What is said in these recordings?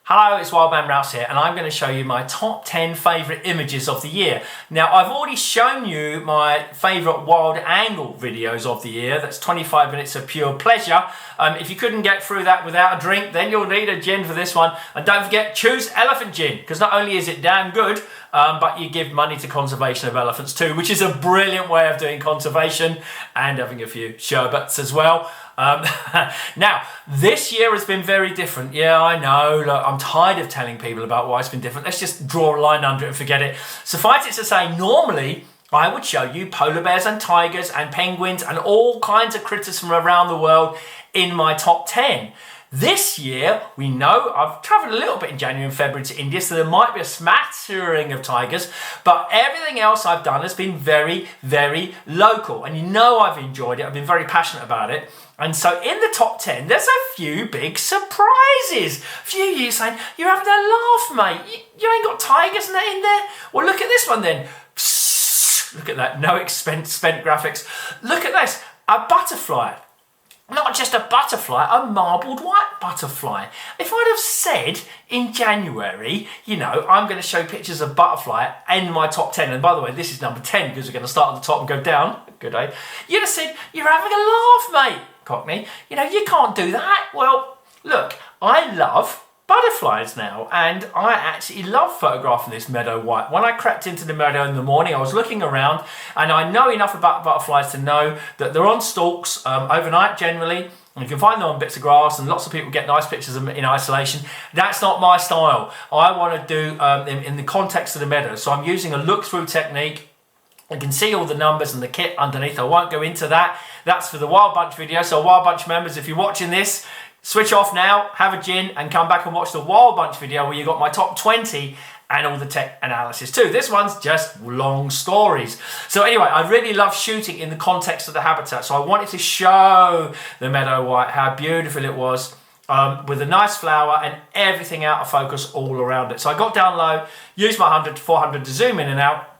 Hello, it's WildBunch here, and I'm going to show you my top 10 favourite images of the year. Now, I've already shown you my favourite wild angle videos of the year. That's 25 minutes of pure pleasure. If you couldn't get through that without a drink, then you'll need a gin for this one. And don't forget, choose elephant gin, because not only is it damn good, but you give money to conservation of elephants too, which is a brilliant way of doing conservation and having a few sherbets as well. Now, this year has been very different. Yeah, I know. Look, I'm tired of telling people about why it's been different. Let's just draw a line under it and forget it. Suffice it to say, normally I would show you polar bears and tigers and penguins and all kinds of critters from around the world in my top 10. This year, we know I've travelled a little bit in January and February to India, so there might be a smattering of tigers, but everything else I've done has been very, very local. And you know I've enjoyed it. I've been very passionate about it. And so in the top 10, there's a few big surprises. A few of you saying, you're having a laugh, mate. You ain't got tigers in there? Well, look at this one then. Psst, look at that. No expense spent graphics. Look at this. A butterfly. Not just a butterfly, a marbled white butterfly. If I'd have said in January, you know, I'm going to show pictures of butterfly in my top 10, and by the way, this is number 10 because we're going to start at the top and go down. Good day. You'd have said, you're having a laugh, mate, Cockney. You know, you can't do that. Well, look, I love butterflies now, and I actually love photographing this meadow white. When I crept into the meadow in the morning, I was looking around, and I know enough about butterflies to know that they're on stalks overnight generally, and you can find them on bits of grass, and lots of people get nice pictures of them in isolation. That's not my style. I want to do in the context of the meadow, so I'm using a look-through technique. You can see all the numbers and the kit underneath. I won't go into that. That's for the WildBunch video. So WildBunch members, if you're watching this, switch off now, have a gin, and come back and watch the WildBunch video where you got my top 20 and all the tech analysis too. This one's just long stories. So anyway, I really love shooting in the context of the habitat. So I wanted to show the meadow white, how beautiful it was, with a nice flower and everything out of focus all around it. So I got down low, used my 100 to 400 to zoom in and out.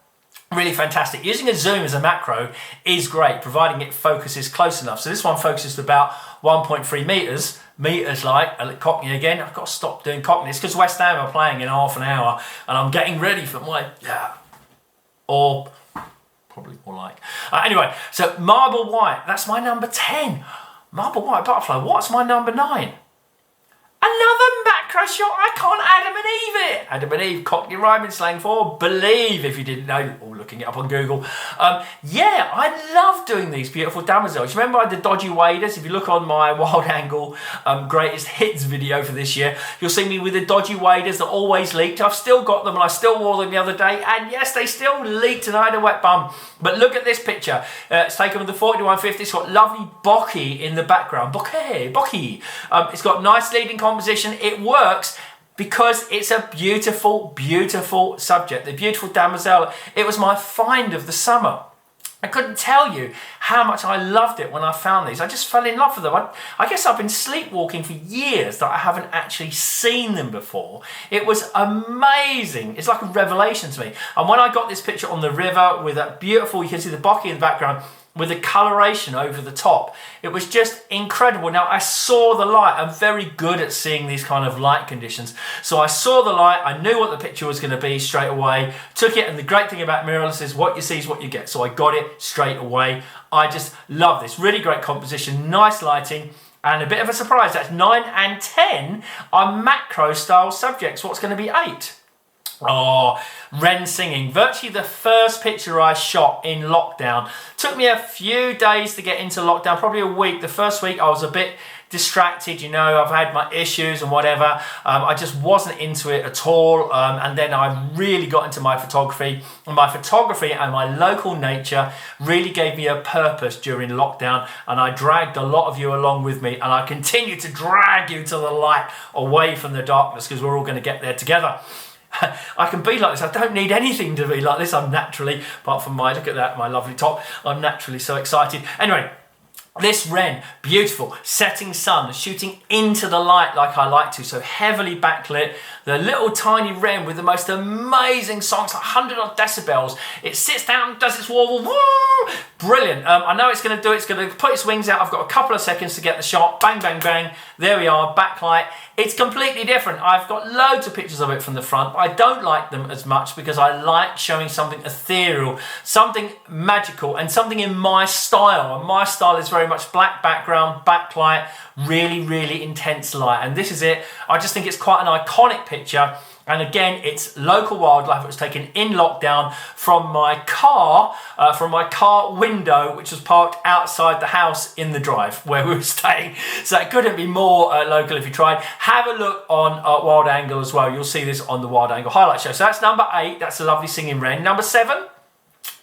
Really fantastic. Using a zoom as a macro is great, providing it focuses close enough. So this one focuses to about 1.3 meters like Cockney again. I've got to stop doing Cockney. It's because West Ham are playing in half an hour and I'm getting ready for my, or probably more like. Anyway, so marble white, that's my number 10. Marble white butterfly, what's my number 9? Another macro shot, I can't Adam and Eve it. Adam and Eve, Cockney rhyming slang for believe, if you didn't know, or looking it up on Google. Yeah, I love doing these beautiful damsels. Remember I did dodgy waders? If you look on my wild angle greatest hits video for this year, you'll see me with the dodgy waders that always leaked. I've still got them and I still wore them the other day, and yes, they still leaked and I had a wet bum. But look at this picture. It's taken with the 4150. It's got lovely bokeh in the background. Bokeh. It's got nice leading composition. It works because it's a beautiful, beautiful subject. The beautiful damsel. It was my find of the summer. I couldn't tell you how much I loved it when I found these. I just fell in love with them. I guess I've been sleepwalking for years that I haven't actually seen them before. It was amazing. It's like a revelation to me. And when I got this picture on the river with that beautiful, you can see the bokeh in the background, with the coloration over the top. It was just incredible. Now, I saw the light. I'm very good at seeing these kind of light conditions. So I saw the light. I knew what the picture was going to be straight away. Took it, and the great thing about mirrorless is what you see is what you get. So I got it straight away. I just love this. Really great composition, nice lighting, and a bit of a surprise. That's 9 and 10 are macro style subjects. What's going to be 8? Oh, Wren singing. Virtually the first picture I shot in lockdown. Took me a few days to get into lockdown, probably a week. The first week I was a bit distracted, you know, I've had my issues and whatever. I just wasn't into it at all. And then I really got into my photography. And my photography and my local nature really gave me a purpose during lockdown. And I dragged a lot of you along with me. And I continue to drag you to the light, away from the darkness, because we're all going to get there together. I can be like this. I don't need anything to be like this. I'm naturally, apart from my, look at that, my lovely top, I'm naturally so excited. Anyway, this Wren, beautiful, setting sun, shooting into the light like I like to, so heavily backlit. The little tiny Wren with the most amazing songs, like 100 odd decibels. It sits down, does its warble, woo, Brilliant. I know it's going to do it. It's going to put its wings out. I've got a couple of seconds to get the shot. Bang, bang, bang. There we are, backlight. It's completely different. I've got loads of pictures of it from the front, but I don't like them as much because I like showing something ethereal, something magical, and something in my style. And my style is very much black background, backlight, really, really intense light. And this is it. I just think it's quite an iconic picture. And again, it's local wildlife. It was taken in lockdown from my car window, which was parked outside the house in the drive where we were staying. So it couldn't be more local if you tried. Have a look on Wild Angle as well. You'll see this on the Wild Angle highlight show. So that's number 8. That's a lovely singing wren. Number 7.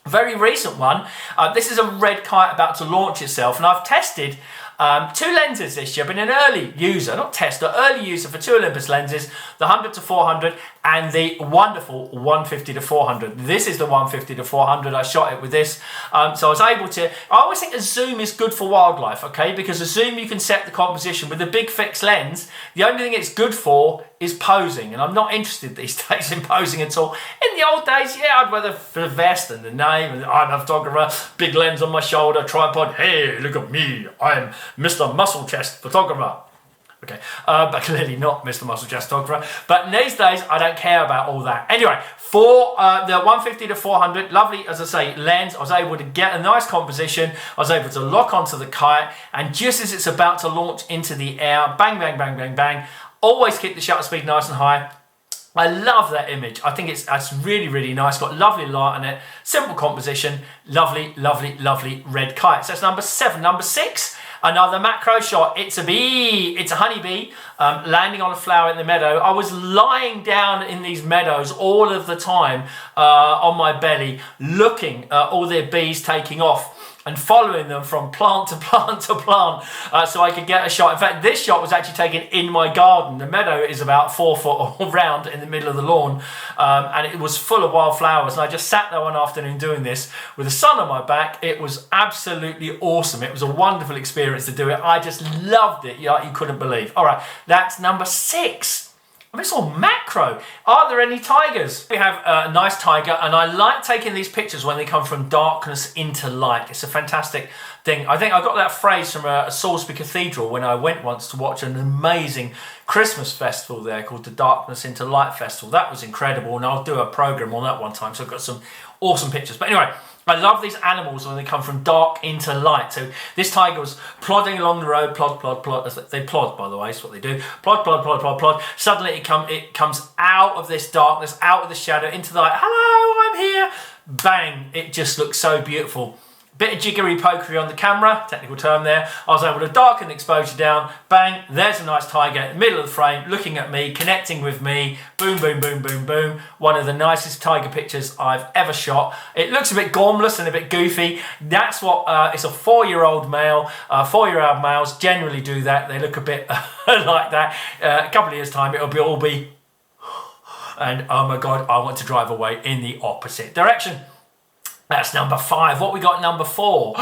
Very recent one. This is a red kite about to launch itself, and I've tested 2 lenses this year. I've been an early user, not tester, early user for 2 Olympus lenses, the 100 to 400 and the wonderful 150 to 400. This is the 150 to 400. I shot it with this. So I was able to, I always think a zoom is good for wildlife, okay? Because a zoom you can set the composition. With the big fixed lens, the only thing it's good for is posing. And I'm not interested these days in posing at all. In the old days, yeah, I'd wear the vest and the name, and I'm a photographer, big lens on my shoulder, tripod, hey, look at me, I'm Mr. Muscle Chest Photographer. Okay, but clearly not Mr. Muscle Chest Photographer. But these days, I don't care about all that. Anyway, for the 150 to 400, lovely, as I say, lens, I was able to get a nice composition. I was able to lock onto the kite, and just as it's about to launch into the air, bang, bang, bang, bang, bang, always keep the shutter speed nice and high. I love that image. I think it's really, really nice. Got lovely light on it. Simple composition. Lovely, lovely, lovely red kite. So that's number 7. Number 6, another macro shot. It's a bee. It's a honeybee landing on a flower in the meadow. I was lying down in these meadows all of the time on my belly, looking at all their bees taking off and following them from plant to plant to plant so I could get a shot. In fact, this shot was actually taken in my garden. The meadow is about 4 foot round in the middle of the lawn, and it was full of wildflowers. And I just sat there one afternoon doing this with the sun on my back. It was absolutely awesome. It was a wonderful experience to do it. I just loved it. You couldn't believe. All right, that's number 6. I mean, it's all macro. Are there any tigers? We have a nice tiger, and I like taking these pictures when they come from darkness into light. It's a fantastic thing. I think I got that phrase from a Salisbury Cathedral when I went once to watch an amazing Christmas festival there called the Darkness into Light Festival. That was incredible, and I'll do a program on that one time, so I've got some awesome pictures. But anyway, I love these animals when they come from dark into light. So this tiger was plodding along the road, plod, plod, plod. They plod, by the way, is what they do. Plod, plod, plod, plod, plod. Suddenly it comes out of this darkness, out of the shadow, into the light. Hello, I'm here. Bang, it just looks so beautiful. Bit of jiggery pokery on the camera, technical term there. I was able to darken the exposure down. Bang, there's a nice tiger in the middle of the frame, looking at me, connecting with me. Boom, boom, boom, boom, boom. One of the nicest tiger pictures I've ever shot. It looks a bit gormless and a bit goofy. That's what, it's a 4-year-old male. 4-year-old males generally do that. They look a bit like that. A couple of years' time, it'll all be, and oh my God, I want to drive away in the opposite direction. That's number 5. What we got number 4?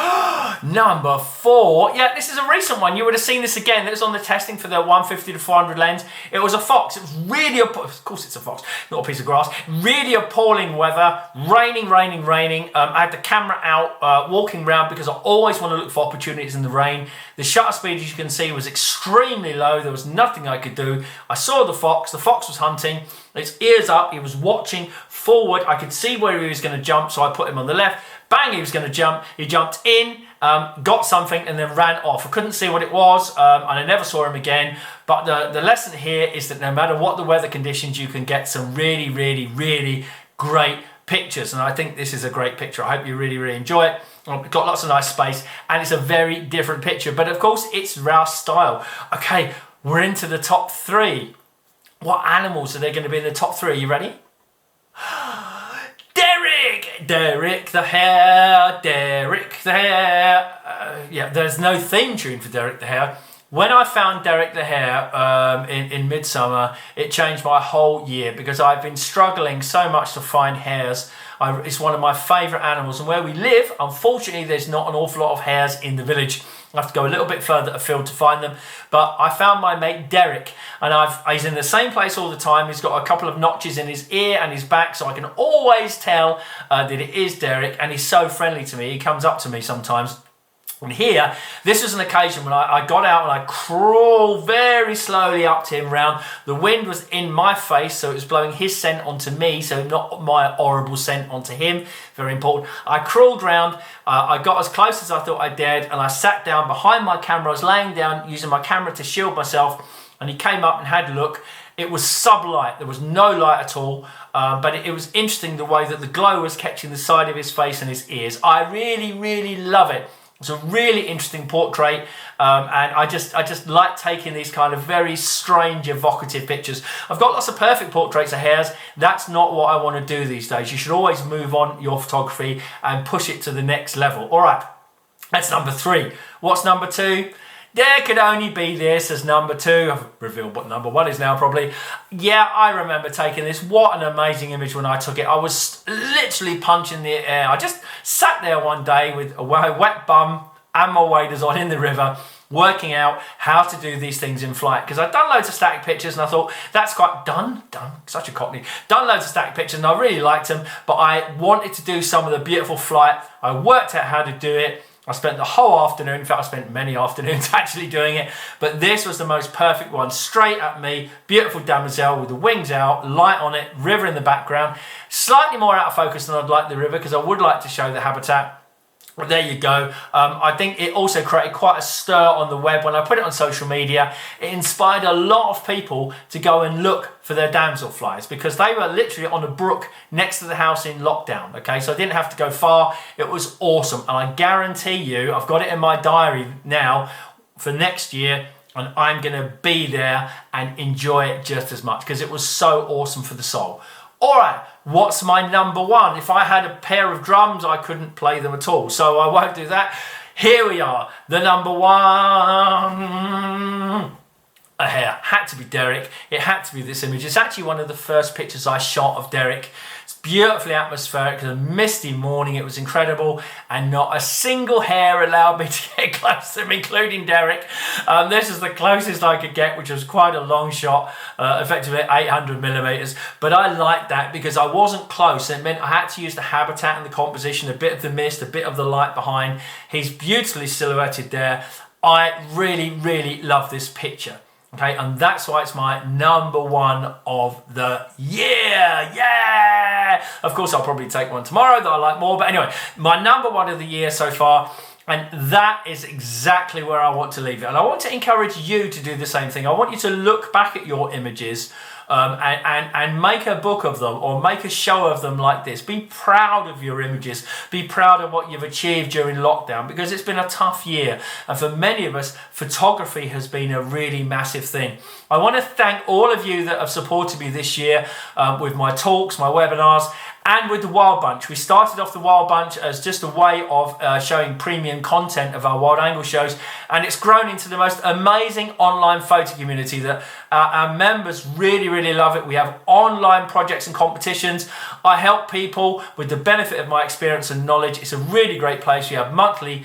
Number 4. Yeah, this is a recent one. You would have seen this again. It was on the testing for the 150 to 400 lens. It was a fox. It was really, of course it's a fox, not a piece of grass. Really appalling weather. Raining, raining, raining. I had the camera out, walking around because I always want to look for opportunities in the rain. The shutter speed, as you can see, was extremely low. There was nothing I could do. I saw the fox. The fox was hunting. Its ears up. He was watching forward. I could see where he was going to jump, so I put him on the left. Bang, he was going to jump. He jumped in, got something, and then ran off. I couldn't see what it was, and I never saw him again. But the lesson here is that no matter what the weather conditions, you can get some really, really, really great pictures. And I think this is a great picture. I hope you really, really enjoy it. It's got lots of nice space, and it's a very different picture. But of course, it's our style. Okay, we're into the top 3. What animals are there going to be in the top 3? Are you ready? Derrick! Derrick the Hare, Derrick the Hare. Yeah, there's no theme tune for Derrick the Hare. When I found Derrick the Hare in midsummer, it changed my whole year because I've been struggling so much to find hares. It's one of my favourite animals, and where we live, unfortunately, there's not an awful lot of hares in the village. I have to go a little bit further afield to find them. But I found my mate Derrick, and he's in the same place all the time. He's got a couple of notches in his ear and his back, so I can always tell that it is Derrick, and he's so friendly to me. He comes up to me sometimes. And here, this was an occasion when I got out and I crawled very slowly up to him round. The wind was in my face, so it was blowing his scent onto me, so not my horrible scent onto him. Very important. I crawled round, I got as close as I thought I dared, and I sat down behind my camera. I was laying down, using my camera to shield myself, and he came up and had a look. It was sublight, there was no light at all, but it was interesting the way that the glow was catching the side of his face and his ears. I really, really love it. It's a really interesting portrait, and I just like taking these kind of very strange, evocative pictures. I've got lots of perfect portraits of hares. That's not what I want to do these days. You should always move on your photography and push it to the next level. All right, that's number 3. What's number 2? There could only be this as number 2. I've revealed what number 1 is now, probably. Yeah, I remember taking this. What an amazing image when I took it. I was literally punching the air. I just sat there one day with a wet bum and my waders on in the river, working out how to do these things in flight. Because I'd done loads of static pictures and I thought, that's quite done, such a cockney. Done loads of static pictures and I really liked them, but I wanted to do some of the beautiful flight. I worked out how to do it. I spent the whole afternoon, in fact I spent many afternoons actually doing it, but this was the most perfect one. Straight at me, beautiful damsel with the wings out, light on it, river in the background. Slightly more out of focus than I'd like the river, because I would like to show the habitat. But there you go. I think it also created quite a stir on the web. When I put it on social media, it inspired a lot of people to go and look for their damselflies, because they were literally on a brook next to the house in lockdown. Okay, so I didn't have to go far. It was awesome. And I guarantee you, I've got it in my diary now for next year, and I'm going to be there and enjoy it just as much, because it was so awesome for the soul. All right, what's my number 1? If I had a pair of drums, I couldn't play them at all, so I won't do that. Here we are, the number 1. A hare. Had to be Derrick. It had to be this image. It's actually one of the first pictures I shot of Derrick. It's beautifully atmospheric. It was a misty morning. It was incredible, and not a single hare allowed me to get close to him, including Derrick. This is the closest I could get, which was quite a long shot, effectively 800 millimeters. But I liked that because I wasn't close. It meant I had to use the habitat and the composition, a bit of the mist, a bit of the light behind. He's beautifully silhouetted there. I really, really love this picture. Okay, and that's why it's my number 1 of the year. Yeah! Of course, I'll probably take one tomorrow that I like more. But anyway, my number 1 of the year so far. And that is exactly where I want to leave it. And I want to encourage you to do the same thing. I want you to look back at your images and make a book of them, or make a show of them like this. Be proud of your images. Be proud of what you've achieved during lockdown, because it's been a tough year. And for many of us, photography has been a really massive thing. I want to thank all of you that have supported me this year with my talks, my webinars, and with the WildBunch. We started off the WildBunch as just a way of showing premium content of our wild angle shows, and it's grown into the most amazing online photo community that our members really, really love it. We have online projects and competitions. I help people with the benefit of my experience and knowledge. It's a really great place. We have monthly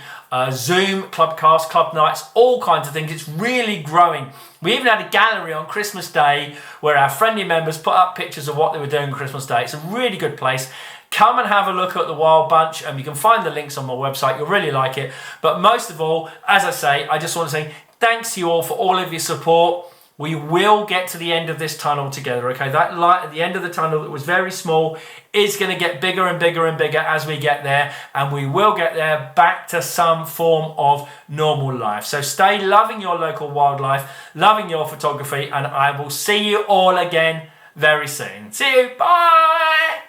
Zoom, clubcasts, club nights, all kinds of things. It's really growing. We even had a gallery on Christmas Day where our friendly members put up pictures of what they were doing on Christmas Day. It's a really good place. Come and have a look at the WildBunch, and you can find the links on my website. You'll really like it. But most of all, as I say, I just want to say thanks to you all for all of your support. We will get to the end of this tunnel together, okay? That light at the end of the tunnel that was very small is going to get bigger and bigger and bigger as we get there, and we will get there back to some form of normal life. So stay loving your local wildlife, loving your photography, and I will see you all again very soon. See you, bye!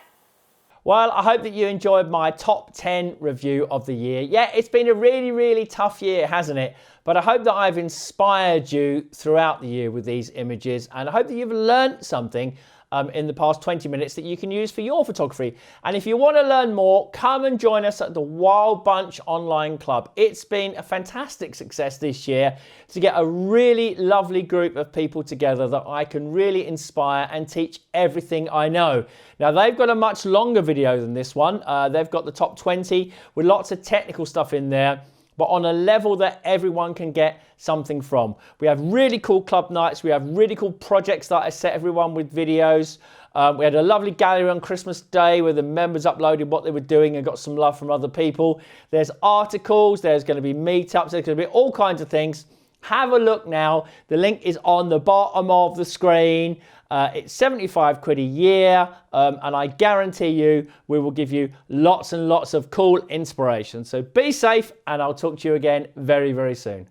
Well, I hope that you enjoyed my top 10 review of the year. Yeah, it's been a really, really tough year, hasn't it? But I hope that I've inspired you throughout the year with these images, and I hope that you've learned something in the past 20 minutes that you can use for your photography. And if you want to learn more, come and join us at the WildBunch Online Club. It's been a fantastic success this year to get a really lovely group of people together that I can really inspire and teach everything I know. Now, they've got a much longer video than this one. They've got the top 20 with lots of technical stuff in there. but on a level that everyone can get something from. We have really cool club nights. We have really cool projects that I set everyone with videos. We had a lovely gallery on Christmas Day where the members uploaded what they were doing and got some love from other people. There's articles, there's going to be meetups, there's going to be all kinds of things. Have a look now. The link is on the bottom of the screen. It's 75 quid a year, and I guarantee you we will give you lots and lots of cool inspiration. So be safe, and I'll talk to you again very, very soon.